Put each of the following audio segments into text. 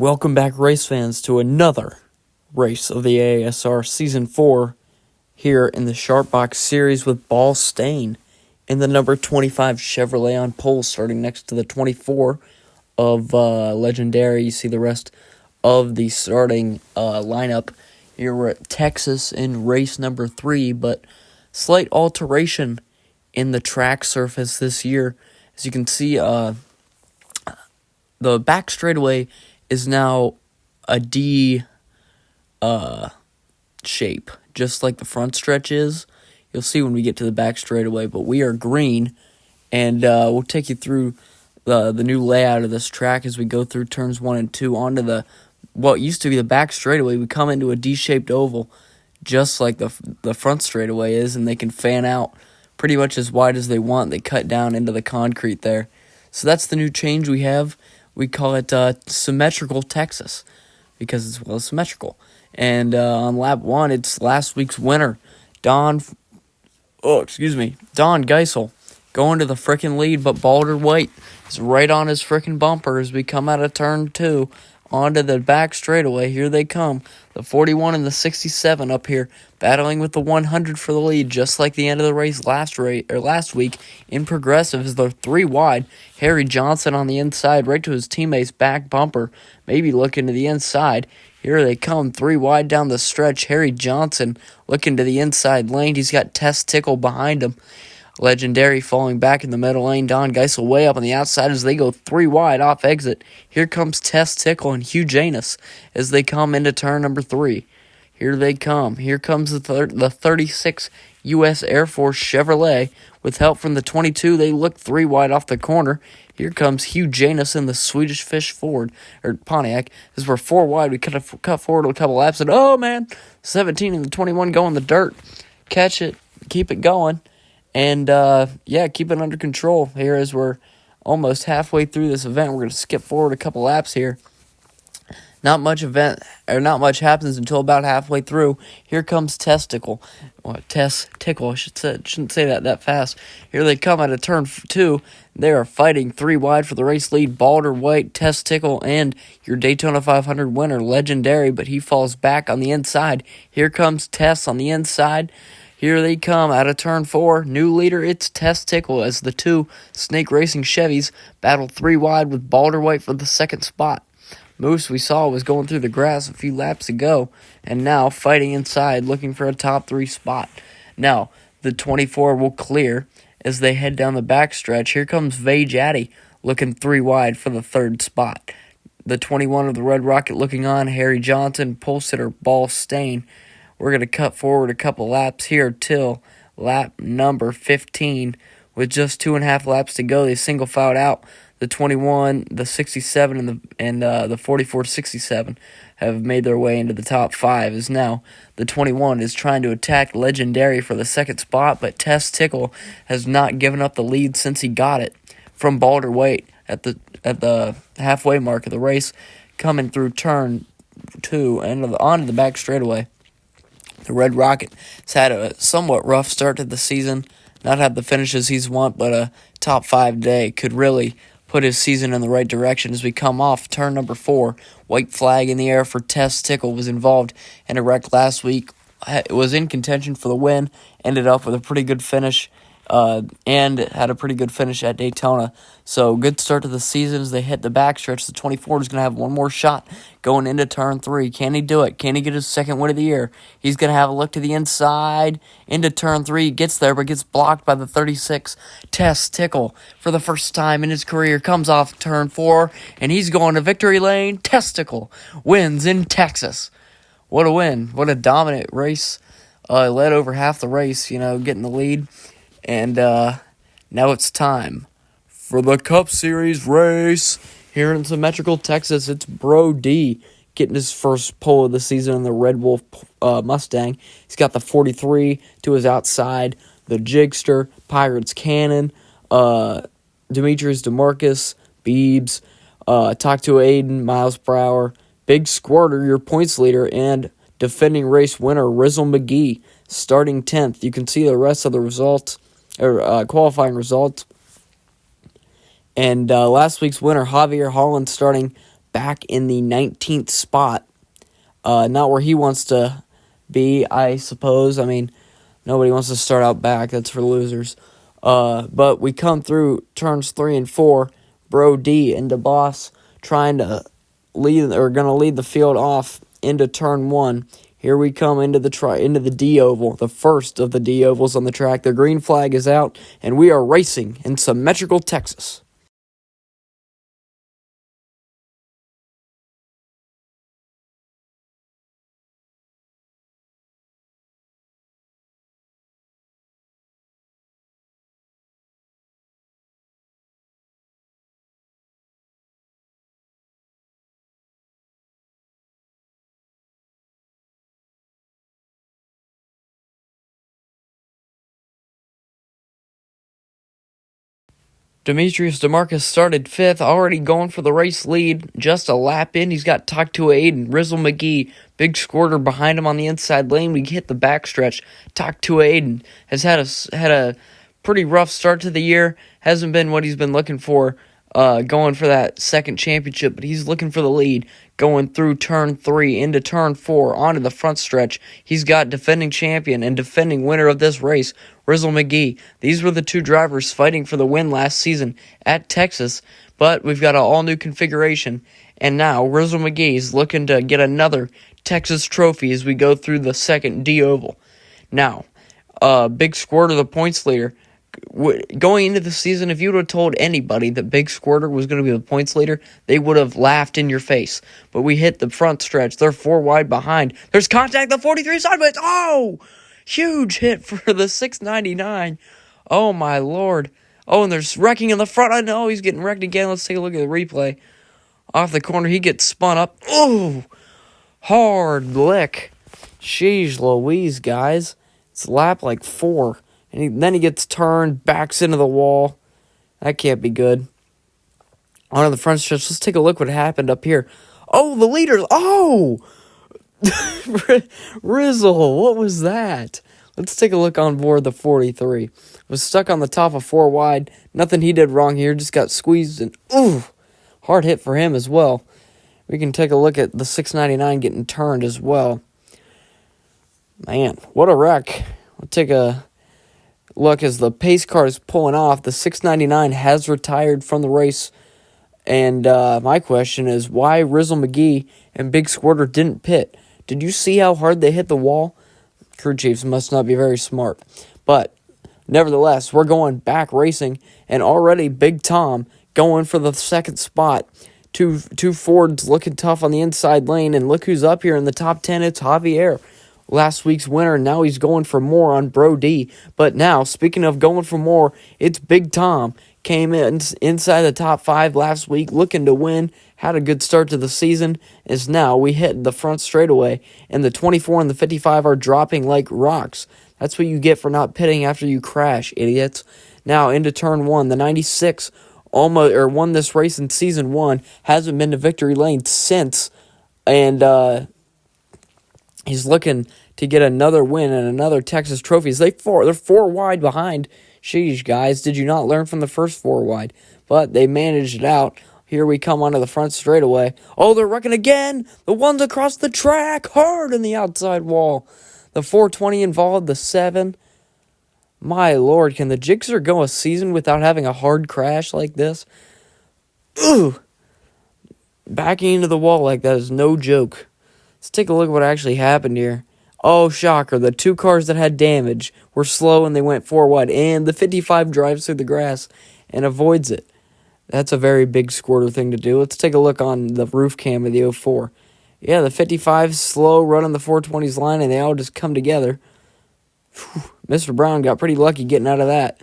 Welcome back, race fans, to another race of the AASR Season 4 here in the Sharp Box Series with Ball Stain in the number 25 Chevrolet on pole, starting next to the 24 of Legendary. You see the rest of the starting lineup. Here we're at Texas in race number 3, but slight alteration in the track surface this year. As you can see, the back straightaway is now a D shape, just like the front stretch is. You'll see when we get to the back straightaway, but we are green, and we'll take you through the new layout of this track as we go through turns 1 and 2 onto the what used to be the back straightaway. We come into a D-shaped oval, just like the front straightaway is, and they can fan out pretty much as wide as they want. They cut down into the concrete there. So that's the new change we have. We call it Symmetrical Texas because it's well symmetrical. And on lap 1, it's last week's winner, Don Geisel, going to the frickin' lead, but Balder White is right on his frickin' bumper as we come out of turn 2 onto the back straightaway. Here they come, the 41 and the 67 up here, battling with the 100 for the lead, just like the end of the race last week in Progressive. They're 3 wide. Harry Johnson on the inside, right to his teammate's back bumper, maybe looking to the inside. Here they come, 3 wide down the stretch. Harry Johnson looking to the inside lane. He's got Tess Tickle behind him. Legendary falling back in the middle lane. Don Geisel way up on the outside as they go 3 wide off exit. Here comes Tess Tickle and Hugh Janus as they come into turn number 3. Here they come. Here comes the 36 U.S. Air Force Chevrolet. With help from the 22, they look 3 wide off the corner. Here comes Hugh Janus in the Swedish Fish Ford, or Pontiac. As we're 4 wide, we cut forward a couple laps, and oh man, 17 and the 21 go in the dirt. Catch it, keep it going. And, keep it under control here as we're almost halfway through this event. We're going to skip forward a couple laps here. Not much happens until about halfway through. Here comes Testicle. Tess Tickle, I shouldn't say that fast. Here they come out of turn 2. They are fighting 3 wide for the race lead. Balder White, Tess Tickle, and your Daytona 500 winner, Legendary, but he falls back on the inside. Here comes Tess on the inside. Here they come out of turn 4. New leader, it's Tess Tickle as the 2 Snake Racing Chevys battle 3 wide with Balder White for the second spot. Moose, we saw, was going through the grass a few laps ago, and now fighting inside, looking for a top 3 spot. Now, the 24 will clear as they head down the backstretch. Here comes Vage Addy, looking 3 wide for the 3rd spot. The 21 of the Red Rocket looking on, Harry Johnson, pole sitter Ball Stain. We're going to cut forward a couple laps here till lap number 15. With just 2.5 laps to go, they single filed out. The 21, the 67, and the 44-67 have made their way into the top 5. As now the 21 is trying to attack Legendary for the 2nd spot, but Tess Tickle has not given up the lead since he got it from Balder White at the halfway mark of the race, coming through turn 2 and onto the back straightaway. The Red Rocket has had a somewhat rough start to the season, not had the finishes he's want, but a top 5 day could really put his season in the right direction as we come off turn number 4. White flag in the air for Tess Tickle, was involved in a wreck last week. It was in contention for the win, ended up with a pretty good finish, and had a pretty good finish at Daytona. So good start to the season as they hit the backstretch. The 24 is going to have one more shot going into turn 3. Can he do it? Can he get his 2nd win of the year? He's going to have a look to the inside into turn 3. He gets there, but gets blocked by the 36. Tess Tickle, for the first time in his career, comes off turn 4, and he's going to victory lane. Testicle wins in Texas. What a win. What a dominant race. Led over half the race, getting the lead. And now it's time for the Cup Series race here in Symmetrical Texas. It's Bro D getting his first pole of the season in the Red Wolf Mustang. He's got the 43 to his outside, the Jigster, Pirates Cannon, Demetrius DeMarcus, Beebs, Talk to Aiden, Miles Brower, Big Squirter, your points leader, and defending race winner Rizzle McGee, starting 10th. You can see the rest of the results, or qualifying results. And last week's winner, Javier Holland, starting back in the 19th spot. Not where he wants to be, I suppose. I mean, nobody wants to start out back. That's for losers. But we come through turns 3 and 4. Bro D and DeBoss trying to going to lead the field off into turn 1. Here we come into the D oval, the first of the D ovals on the track. The green flag is out, and we are racing in symmetrical Texas. Demetrius DeMarcus started 5th, already going for the race lead. Just a lap in, he's got Taktua Aiden, Rizzle McGee, big squirter behind him on the inside lane. We hit the backstretch. Taktua Aiden has had a pretty rough start to the year. Hasn't been what he's been looking for, going for that second championship, but he's looking for the lead. Going through turn 3 into turn 4 onto the front stretch. He's got defending champion and defending winner of this race, Rizzle McGee. These were the two drivers fighting for the win last season at Texas, but we've got an all-new configuration, and now Rizzle McGee is looking to get another Texas trophy as we go through the second D-Oval. Now, Big Squirter, the points leader. Going into the season, if you would have told anybody that Big Squirter was going to be the points leader, they would have laughed in your face. But we hit the front stretch. They're 4 wide behind. There's contact, the 43 sideways. Oh! Huge hit for the 699. Oh, my Lord. Oh, and there's wrecking in the front. I know he's getting wrecked again. Let's take a look at the replay. Off the corner, he gets spun up. Oh! Hard lick. Sheesh Louise, guys. It's lap like 4. And then he gets turned, backs into the wall. That can't be good. On the front stretch, let's take a look what happened up here. Oh, the leaders. Oh! Rizzle, what was that? Let's take a look on board the 43. Was stuck on the top of 4 wide. Nothing he did wrong here, just got squeezed. And ooh, hard hit for him as well. We can take a look at the 699 getting turned as well. Man, what a wreck. We'll take a look as the pace car is pulling off. The 699 has retired from the race. And my question is, why Rizzle McGee and Big Squirter didn't pit? Did you see how hard they hit the wall? Crew chiefs must not be very smart. But nevertheless, we're going back racing. And already Big Tom going for the second spot. Two Fords looking tough on the inside lane. And look who's up here in the top 10. It's Javier. Last week's winner, and now he's going for more on Bro D. But now, speaking of going for more, it's Big Tom. Came in inside the top 5 last week, looking to win. Had a good start to the season. Is now we hit the front straightaway, and the 24 and the 55 are dropping like rocks. That's what you get for not pitting after you crash, idiots. Now into turn 1, the 96 won this race in season 1. Hasn't been to victory lane since, and he's looking to get another win and another Texas trophies. They're 4 wide behind. Sheesh, guys, did you not learn from the first 4 wide? But they managed it out. Here we come onto the front straightaway. Oh, they're wrecking again. The ones across the track, hard in the outside wall. The 420 involved, the 7. My Lord, can the Jigsaw go a season without having a hard crash like this? Ooh. Backing into the wall like that is no joke. Let's take a look at what actually happened here. Oh, shocker. The 2 cars that had damage were slow and they went 4 wide. And the 55 drives through the grass and avoids it. That's a very Big Squirter thing to do. Let's take a look on the roof cam of the 04. Yeah, the 55's slow, running the 420's line, and they all just come together. Whew. Mr. Brown got pretty lucky getting out of that.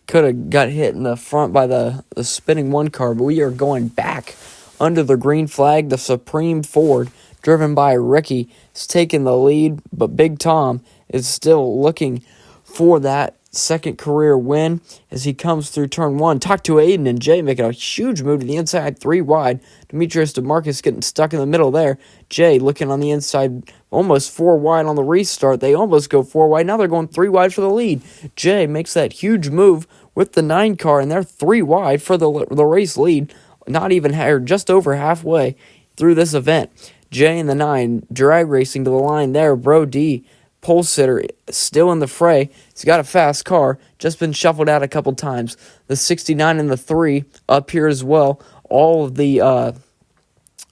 Could have got hit in the front by the spinning 1 car, but we are going back under the green flag. The Supreme Ford, driven by Ricky, is taking the lead, but Big Tom is still looking for that second career win as he comes through turn 1. Talk to Aiden and Jay making a huge move to the inside, 3 wide. Demetrius DeMarcus getting stuck in the middle there. Jay looking on the inside, almost 4 wide on the restart. They almost go 4 wide. Now they're going 3 wide for the lead. Jay makes that huge move with the 9 car, and they're 3 wide for the race lead. not even, or just over halfway through this event. Jay in the 9, drag racing to the line there. Bro D, pole sitter, still in the fray. He's got a fast car, just been shuffled out a couple times. The 69 and the 3 up here as well. All of the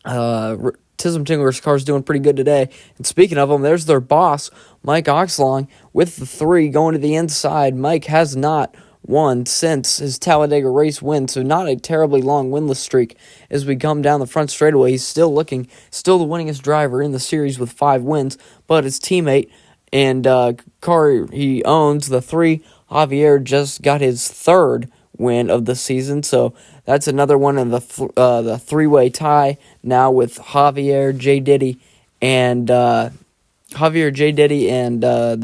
Tism Tinglers cars doing pretty good today. And speaking of them, there's their boss, Mike Oxlong, with the 3 going to the inside. Mike has not won since his Talladega race win, so not a terribly long winless streak as we come down the front straightaway. He's still the winningest driver in the series with 5 wins, but his teammate and car he owns, the 3, Javier, just got his 3rd win of the season, so that's another one in the 3-way tie now with Javier, J. Diddy, and the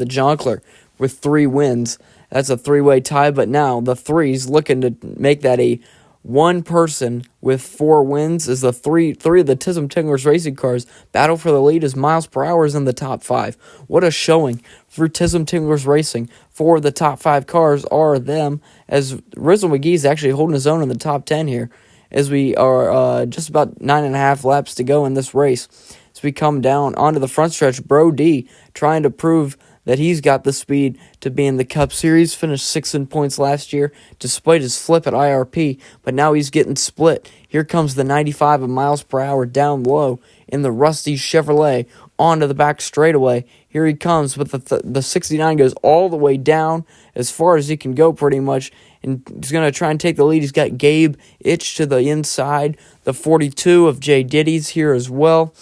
Jonkler with 3 wins. That's a 3-way tie, but now the 3's looking to make that a one person with 4 wins as the three of the Tism Tinglers racing cars battle for the lead as miles per hour is in the top 5. What a showing for Tism Tinglers Racing. 4 of the top 5 cars are them, as Rizzle McGee's actually holding his own in the top 10 here, as we are just about 9.5 laps to go in this race. As we come down onto the front stretch, Bro D trying to prove that he's got the speed to be in the Cup Series. Finished 6th in points last year, despite his flip at IRP, but now he's getting split. Here comes the 95 miles per hour down low in the rusty Chevrolet onto the back straightaway. Here he comes, but the 69 goes all the way down as far as he can go pretty much, and he's going to try and take the lead. He's got Gabe Itch to the inside. The 42 of Jay Diddy's here as well.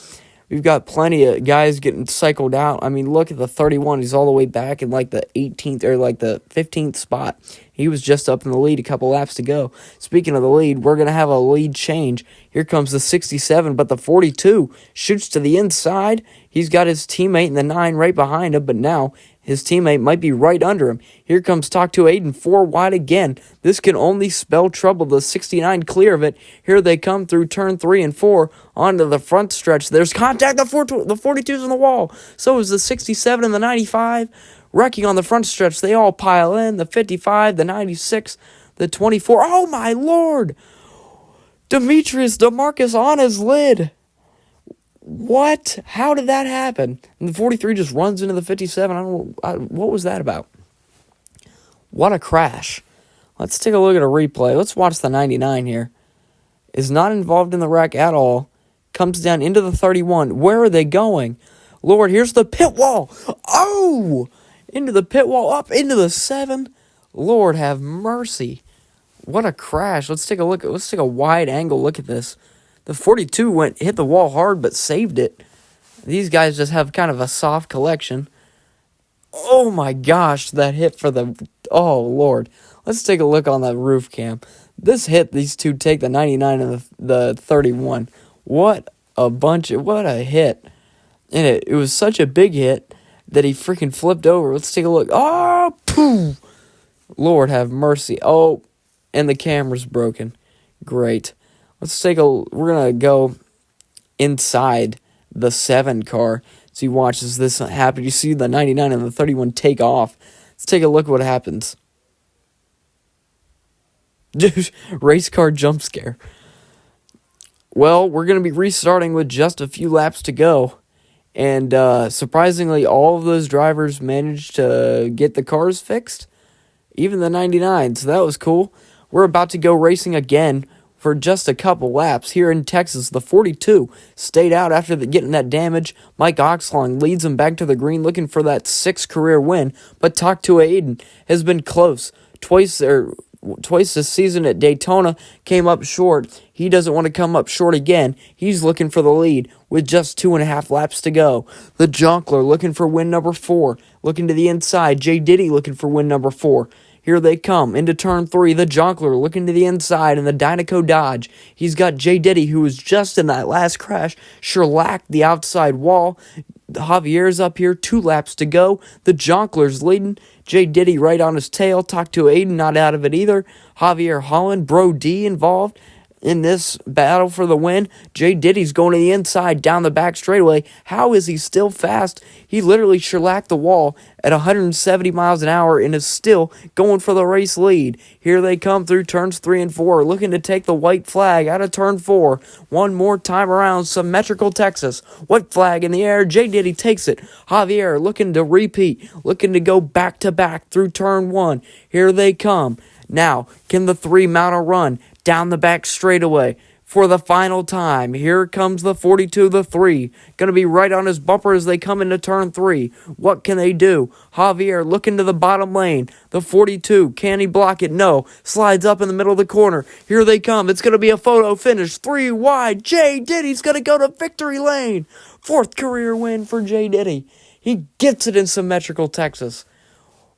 We've got plenty of guys getting cycled out. I mean, look at the 31. He's all the way back in like the 18th or like the 15th spot. He was just up in the lead a couple laps to go. Speaking of the lead, we're going to have a lead change. Here comes the 67, but the 42 shoots to the inside. He's got his teammate in the 9 right behind him, but now his teammate might be right under him. Here comes Talk to Aiden, 4 wide again. This can only spell trouble. The 69 clear of it. Here they come through turn 3 and 4 onto the front stretch. There's contact. The 42's on the wall. So is the 67 and the 95. Wrecking on the front stretch. They all pile in. The 55, the 96, the 24. Oh, my Lord. Demetrius DeMarcus on his lid. What? How did that happen? And the 43 just runs into the 57. What was that about? What a crash. Let's take a look at a replay. Let's watch the 99 here. Is not involved in the wreck at all. Comes down into the 31. Where are they going? Lord, here's the pit wall. Oh! Into the pit wall, up into the 7. Lord have mercy. What a crash. Let's take a look. Let's take a wide angle look at this. The 42 hit the wall hard but saved it. These guys just have kind of a soft collection. Oh my gosh, that hit for the... Oh, Lord. Let's take a look on that roof cam. This hit, these two take the 99 and the 31. What a hit. And it was such a big hit that he freaking flipped over. Let's take a look. Oh, poof. Lord have mercy. Oh, and the camera's broken. Great. We're going to go inside the 7 car. So you watch as this happen. You see the 99 and the 31 take off. Let's take a look at what happens. Race car jump scare. Well, we're going to be restarting with just a few laps to go. And surprisingly, all of those drivers managed to get the cars fixed. Even the 99. So that was cool. We're about to go racing again for just a couple laps. Here in Texas, the 42 stayed out after getting that damage. Mike Oxlong leads him back to the green looking for that 6th career win, but Talk to Aiden has been close. Twice this season at Daytona, came up short. He doesn't want to come up short again. He's looking for the lead with just 2.5 laps to go. The Jonkler looking for win number 4. Looking to the inside. J. Diddy looking for win number 4. Here they come into turn 3. The Jonkler looking to the inside in the Dynaco Dodge. He's got J. Diddy, who was just in that last crash, shellacked the outside wall. Javier's up here, 2 laps to go. The Jonkler's leading. J. Diddy right on his tail. Talk to Aiden, not out of it either. Javier Holland, Bro D involved. in this battle for the win. J. Diddy's going to the inside, down the back straightaway. How is he still fast? He literally shellacked the wall at 170 miles an hour and is still going for the race lead. Here they come through turns 3 and 4, looking to take the white flag out of turn 4. One more time around symmetrical Texas. White flag in the air. J. Diddy takes it. Javier looking to repeat, looking to go back to back through turn 1. Here they come. Now, can the 3 mount a run down the back straightaway for the final time? Here comes the 42, the 3. Going to be right on his bumper as they come into turn 3. What can they do? Javier looking to the bottom lane. The 42, can he block it? No. Slides up in the middle of the corner. Here they come. It's going to be a photo finish. 3 wide. J. Diddy's going to go to victory lane. 4th career win for J. Diddy. He gets it in symmetrical Texas.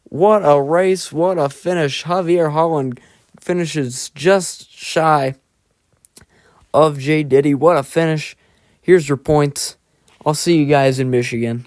What a race, what a finish. Javier Holland finishes just shy of J. Diddy. What a finish. Here's your points. I'll see you guys in Michigan.